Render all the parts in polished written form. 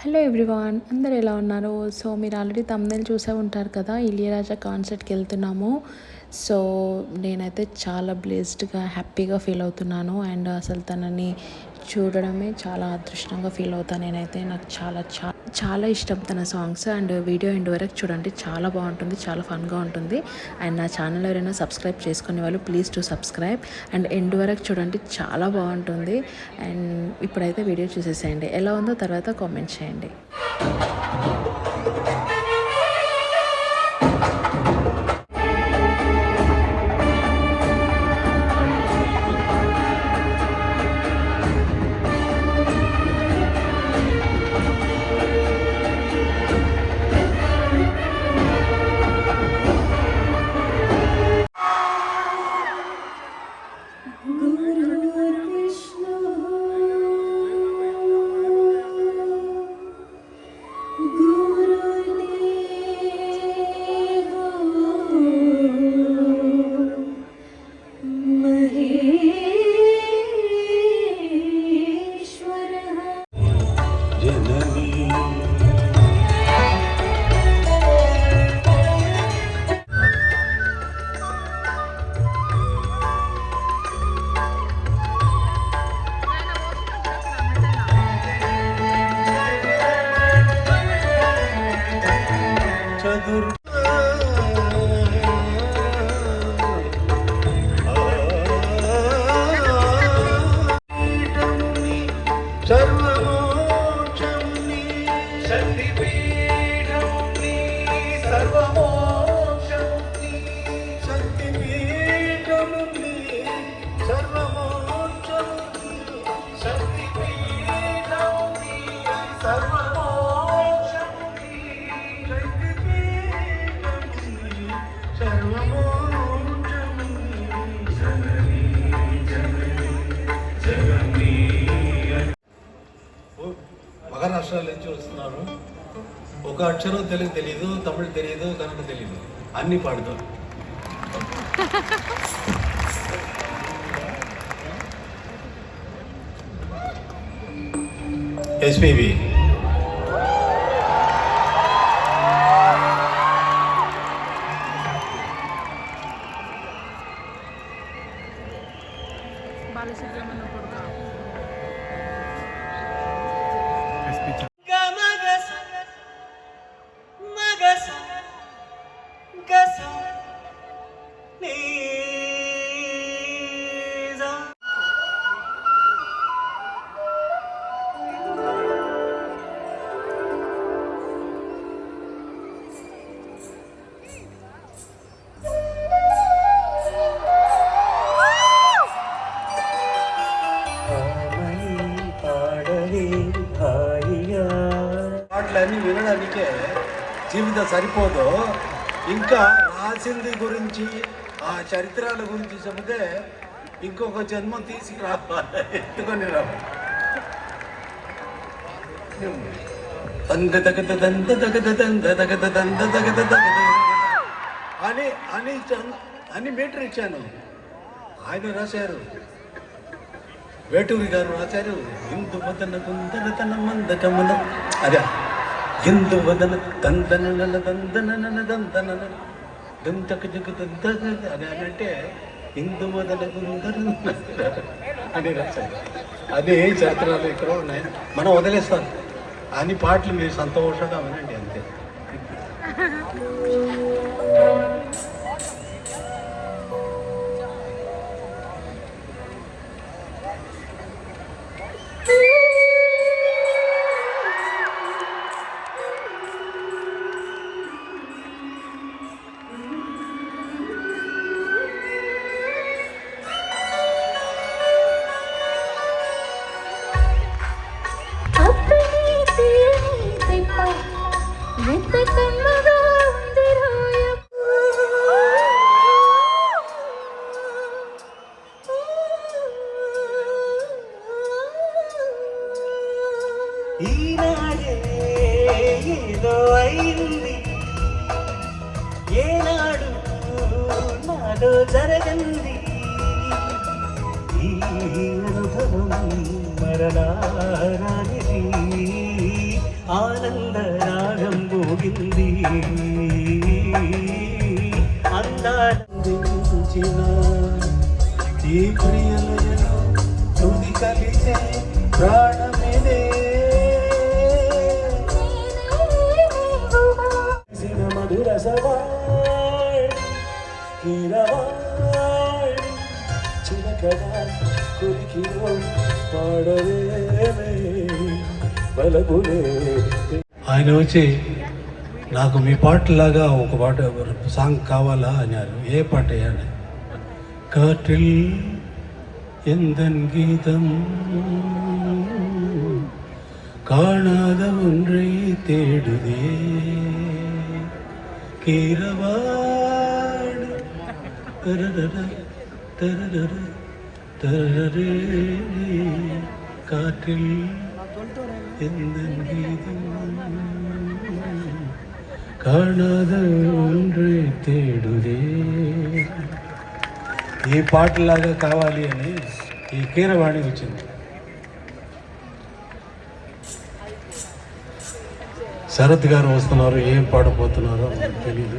Hello everyone, అందరు ఎలా ఉన్నారు? సో మీరు ఆల్రెడీ తమ్నెయిల్ చూసే ఉంటారు కదా, ఇళయరాజా కాన్సర్ట్కి వెళ్తున్నాము. సో నేనైతే చాలా బ్లెస్డ్గా హ్యాపీగా ఫీల్ అవుతున్నాను. అండ్ అసలు తనని చూడడమే చాలా అదృష్టంగా ఫీల్ అవుతాను నేనైతే. నాకు చాలా చాలా చాలా ఇష్టం తన సాంగ్స్. అండ్ వీడియో ఎండ్ వరకు చూడండి, చాలా బాగుంటుంది, చాలా ఫన్గా ఉంటుంది. అండ్ నా ఛానల్ ఎవరైనా సబ్స్క్రైబ్ చేసుకునే వాళ్ళు please to subscribe. And end వరకు చూడండి, చాలా బాగుంటుంది. అండ్ ఇప్పుడైతే వీడియో చూసేసేయండి, ఎలా ఉందో తర్వాత కామెంట్ చేయండి. మహారాష్ట్ర నుంచి వస్తున్నారు. ఒక అక్షరం తెలుగు తెలియదు, తమిళ్ తెలియదు, కన్నడ తెలియదు, అన్ని పాడుతారు. ఎస్పీబీ పాటలన్నీ వినడానికే జీవితం సరిపోదు. ఇంకా రాసింది గురించి, ఆ చరిత్రల గురించి చెబితే ఇంకొక జన్మం తీసుకురావాలి, ఎత్తుకొని రావాలి. అని అని అని మీటర్ ఇచ్చాను. ఆయన రాశారు, వేటూరి గారు రాశారు, హిందూ వదన కుందన తన మంద కమల, అదే హిందూ వదన దందన దందన దందన దంతక జగ అని అంటే హిందూ వదన కుందన అని రాశారు. అదే చరిత్రలు ఇక్కడ ఉన్నాయి, మనం వదిలేస్తాం. అన్ని పాటలు మీరు సంతోషంగా వినండి, అంతే. ఈనాడే ఏదో అయింది, ఏనాడు నాలో జరగంది ఈ అనుభవం మరణారానిది. ఆనంద రాగం మోగింది అందాలందించిన ఈ ప్రియలయలో తుది కలిసే ప్రాణమిదే మధుర సవాల్ కీరవాల్ చిలకగా కురికిలో పాడవేమే బలబులే. ఆయన వచ్చి నాకు మీ పాటలాగా ఒక పాట సాంగ్ కావాలా అన్నారు. ఏ పాట అని காற்றில் எந்தன் கீதம் காணாத ஒன்றை தேடுதே கீரவாடு தரரர தரரர தரரே காற்றில் எந்தன் கீதம் காணாத ஒன்றை தேடுதே. ఈ పాటలాగా కావాలి అని ఈ కీరవాణి వచ్చింది. శరత్ గారు వస్తున్నారు, ఏం పాడబోతున్నారో మనకు తెలీదు.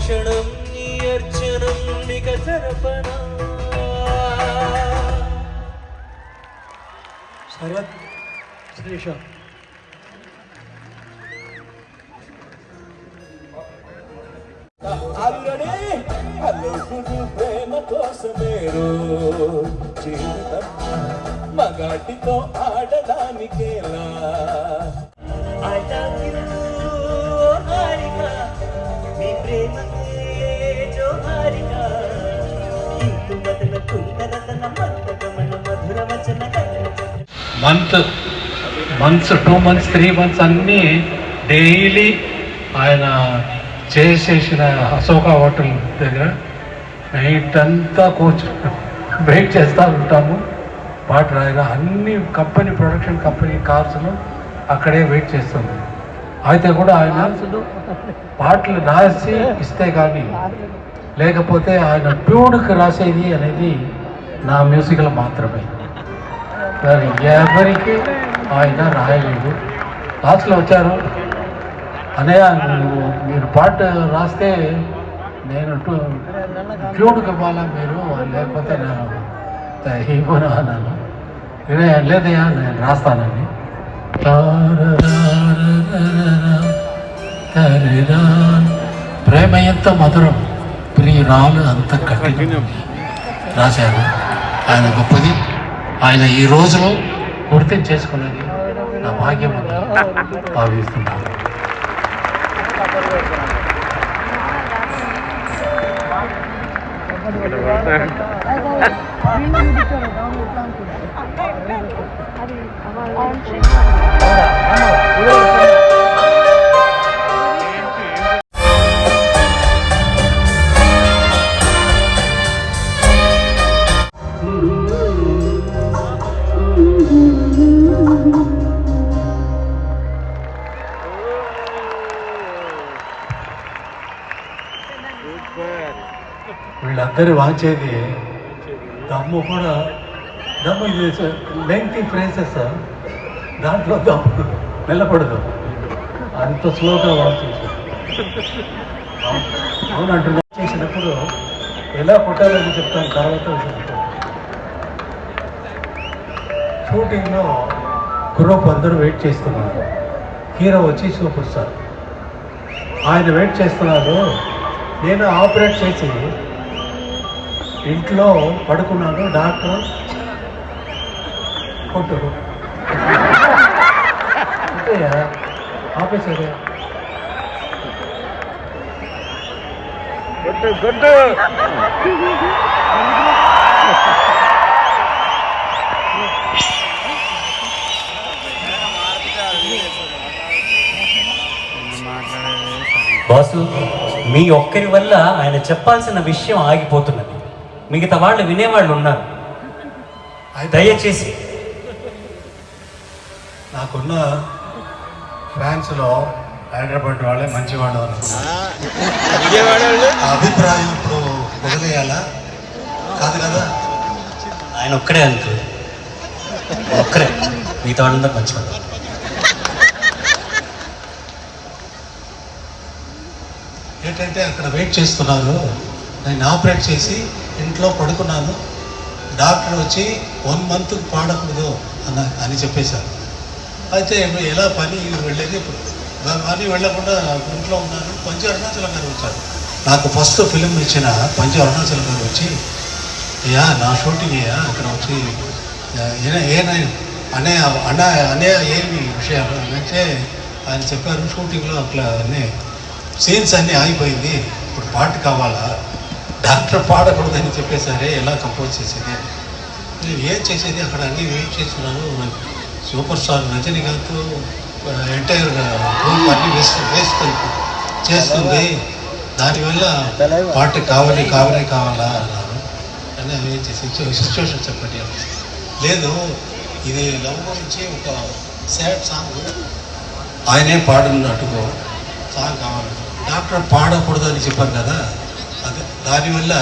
క్షణం నీ అర్చనం నిక జరపనా. శరత్ శ్రీష అల్లడే అల్లుడు ప్రేమ కోసమేరో జీవితం మగాటితో ఆడదానికేలా. I love you, హారిక నీ ప్రేమకే జోహారిక ఇందు మదన కుందరతన మందగమన మధుర వచన మంత్స్ 2 months 3 months అన్నీ డైలీ ఆయన చేసేసిన అశోక హోటల్ దగ్గర నైట్ అంతా వెయిట్ చేస్తూ ఉంటాము. పాట రాయగా అన్ని ప్రొడక్షన్ కంపెనీ కార్స్లో అక్కడే వెయిట్ చేస్తుంది. అయితే కూడా ఆయన పాటలు రాసి ఇస్తే కానీ లేకపోతే ఆయన ట్యూన్కి రాసేది అనేది నా మ్యూజిక్లో మాత్రమే, ఎవరికి ఆయన రాయలేదు. లాస్ట్లో వచ్చారు, అన్నయ్య మీరు పాట రాస్తే నేను ట్యూన్కి ఇవ్వాలా మీరు, లేకపోతే నేను ఇవ్వను అన్నాను. లేదయ్యా నేను రాస్తానని. ప్రేమ ఎంత మధురం ప్రియురాలు అంత కఠినం రాశారు. ఆయన గొప్పది. ఆయన ఈ రోజులో గుర్తింపు చేసుకున్నది నా భాగ్యం అని భావిస్తున్నాను. వీళ్ళందరూ వాంచేది దమ్ము కూడా, దమ్ము లెంగ్తీ ఫ్రేసెస్, దాంట్లో దమ్ము నిలబడదు, అంత స్లోగా వాంచేసి అవునంటున్నా. చేసినప్పుడు ఎలా కొట్టాలని చెప్తాను తర్వాత. షూటింగ్లో గ్రూప్ అందరూ వెయిట్ చేస్తున్నారు. హీరో వచ్చి సూపర్ స్టార్, ఆయన వెయిట్ చేస్తున్నారు. నేను ఆపరేట్ చేసి ఇంట్లో పడుకున్నాను. డాక్టర్ కొట్టు అంతేయా ఆపేశారు. బాసు, మీ ఒక్కరి వల్ల ఆయన చెప్పాల్సిన విషయం ఆగిపోతున్నది. మిగతా వాళ్ళు వినేవాళ్ళు ఉన్నారు. దయచేసి నాకున్న ఫ్యాన్స్లో హైదరాబాద్ వాళ్ళే మంచివాళ్ళు అనుకున్నాను. అభిప్రాయం ఇప్పుడు వదిలేయాలా? కాదు కదా. ఆయన ఒక్కడే అంతే, ఒక్కరే, మిగతా వాళ్ళందరూ మంచివాళ్ళు. ఏంటంటే అక్కడ వెయిట్ చేస్తున్నారు. నేను ఆపరేట్ చేసి ఇంట్లో పడుకున్నాను. డాక్టర్ వచ్చి 1 month పాడకూడదు అని చెప్పేశారు. అయితే ఎలా పని వెళ్ళేది? ఇప్పుడు పని వెళ్ళకుండా ఇంట్లో ఉన్నాను. పంజు అరుణాచలం గారు వచ్చారు. నాకు ఫస్ట్ ఫిలిం ఇచ్చిన పంజు అరుణాచలం గారు వచ్చి, అయ్యా నా షూటింగ్ అయ్యా అక్కడ వచ్చి అనే ఏమి విషయాలు అంటే ఆయన చెప్పారు, షూటింగ్లో అట్లా అన్నీ సీన్స్ అన్నీ ఆగిపోయింది, ఇప్పుడు పాట కావాలా, డాక్టర్ పాడకూడదని చెప్పేసరే ఎలా కంపోజ్ చేసేది? నేను ఏం చేసేది? అక్కడ అన్నీ వెయిట్ చేస్తున్నాను. Super star Rajinikanth entire group అన్నీ వేసుకొని చేస్తుంది, దానివల్ల పాట కావాలా అన్నారు. అని అవి చేసి సిచ్యువేషన్ చెప్పండి. లేదు, ఇది లవ్ గురించి ఒక సాడ్ సాంగ్ ఆయనే పాడున్నట్టుకో సాంగ్ కావాలి, డాక్టర్ పాడకూడదు అని చెప్పారు కదా, అది దానివల్ల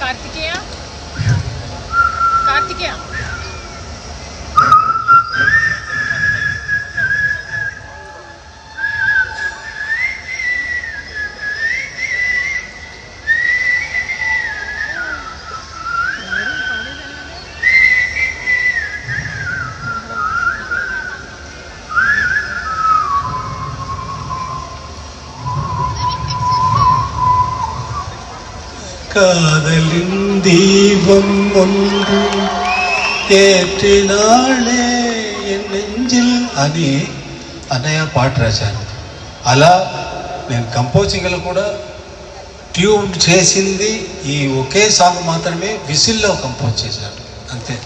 కార్తికేయ காதலின் தீபம் ஒன்று ఏற்றிనాళే ఎన్ నెంజిల్ అని అన్నయ్య పాట రాశాను. అలా నేను కంపోజింగ్లో కూడా ట్యూన్ చేసింది ఈ ఒకే సాంగ్ మాత్రమే విసిల్లో కంపోజ్ చేశాను, అంతే.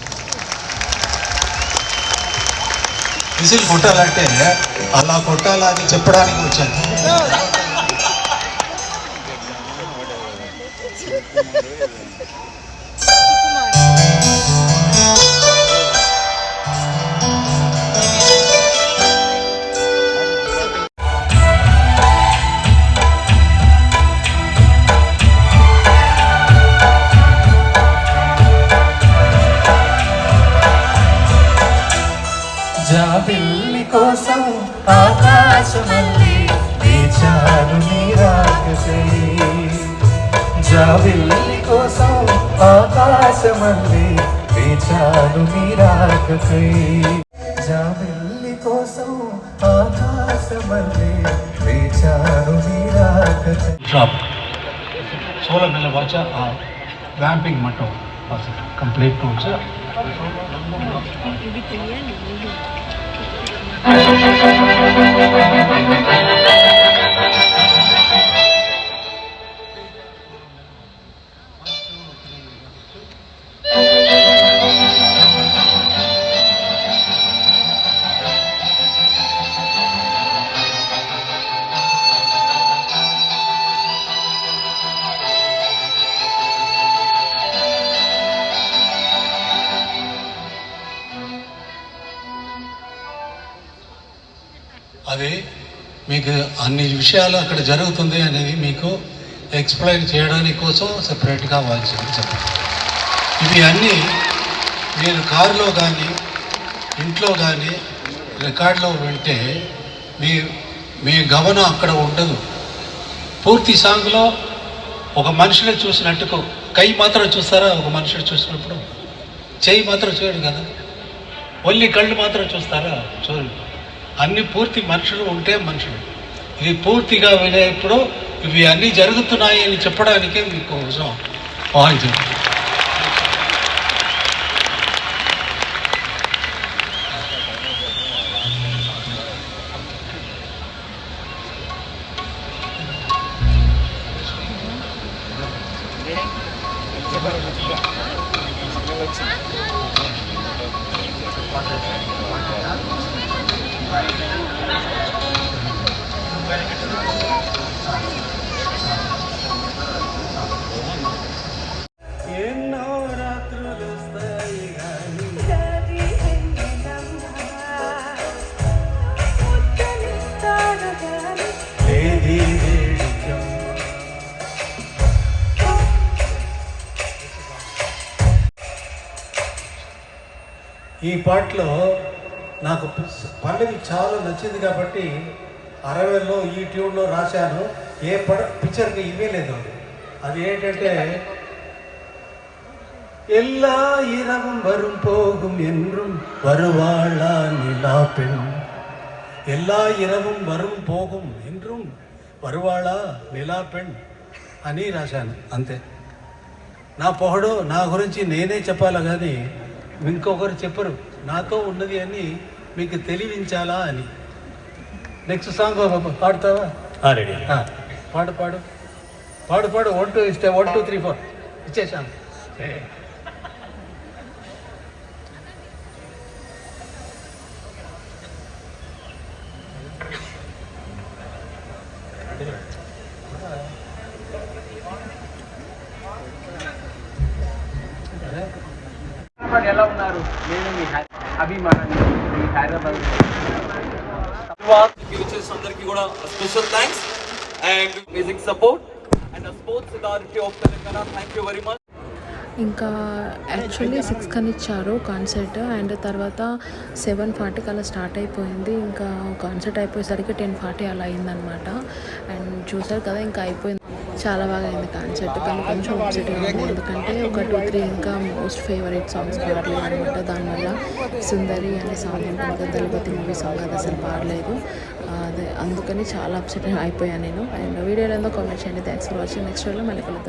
విసిల్ కొట్టాలంటే అలా కొట్టాలా అని చెప్పడానికి వచ్చాను. జాబిల్లి కోసం ఆకాశమల్లి వేచాను నీరాకసై, జాబిల్లి కోసం ఆకాశమల్లి వేచాను నీరాకసై, జాబిల్లి కోసం ఆకాశమల్లి వేచాను నీరాకసై. சோள மேல வச்சா வேம்பிங் மட்டும் கம்ப்ளீட் நோட்ஸ். అది మీకు అన్ని విషయాలు అక్కడ జరుగుతుంది అనేది మీకు ఎక్స్ప్లెయిన్ చేయడానికి కోసం సెపరేట్గా వాయించండి చెప్పండి. ఇవి అన్నీ మీరు కారులో కానీ ఇంట్లో కానీ రికార్డులో వింటే మీ గమనం అక్కడ ఉండదు. పూర్తి సాంగ్లో ఒక మనిషిని చూసినట్టుకు కై మాత్రం చూస్తారా? ఒక మనిషిని చూసినప్పుడు చెయ్యి మాత్రం చూడడు కదా, ఒళ్ళి కళ్ళు మాత్రం చూస్తారా? చూడు. అన్ని పూర్తి మనుషులు ఉంటే మనుషులు. ఇది పూర్తిగా వినేప్పుడు ఇవి అన్నీ జరుగుతున్నాయి అని చెప్పడానికే మీకు కోసం వాయించారు. ఈ పాటలో నాకు పల్లవి చాలా నచ్చింది కాబట్టి 60లో ఈ ట్యూన్లో రాశాను. ఏ పిక్చర్కి ఇవే లేదు. అది ఏంటంటే எல்லா இரவும் வரும் போகும் என்றும் வருவாளா நிலா பெண், எல்லா இரவும் వரும் పోగుం என்றுం வருవాళా నిలా పెణ్ అని రాశాను. అంతే. నా పొగడు నా గురించి నేనే చెప్పాలా కానీ ఇంకొకరు చెప్పరు. నాతో ఉన్నది అని మీకు తెలివించాలా అని. నెక్స్ట్ సాంగ్ పాడతావా? రెడీ. పాడు పాడు పాడు పాడు 1 2 ఇస్తే 1 2 3 4 ఇచ్చేసాను. ఎలా ఉన్నారు? నేను మీ అభిమానాన్ని మీ హైదరాబాద్ అందరికీ కూడా special thanks and music support and sports authority of Telangana. Thank you very much. ఇంకా యాక్చువల్లీ 6 కని ఇచ్చారు కాన్సర్ట్. అండ్ తర్వాత 7:40 అలా స్టార్ట్ అయిపోయింది. ఇంకా కాన్సర్ట్ అయిపోయేసరికి 10:40 అలా అయిందనమాట. అండ్ చూసారు కదా, ఇంకా అయిపోయింది. చాలా బాగా అయింది కాన్సర్ట్. కానీ కొంచెం అప్సెట్గా ఉంది, ఎందుకంటే ఒక 2-3 ఇంకా మోస్ట్ ఫేవరెట్ సాంగ్స్ పాడలేదు అనమాట. దానివల్ల సుందరి అనే సాంగ్ ఉంటుంది కదా, దళపతి మూవీ సాంగ్, అది అసలు పాడలేదు. అదే అందుకని చాలా అప్సెట్ అయిపోయాను నేను. అండ్ వీడియోలో కామెంట్ చేయండి. Thanks for watching. నెక్స్ట్ వీడియోలో మళ్ళీ కలుద్దాం.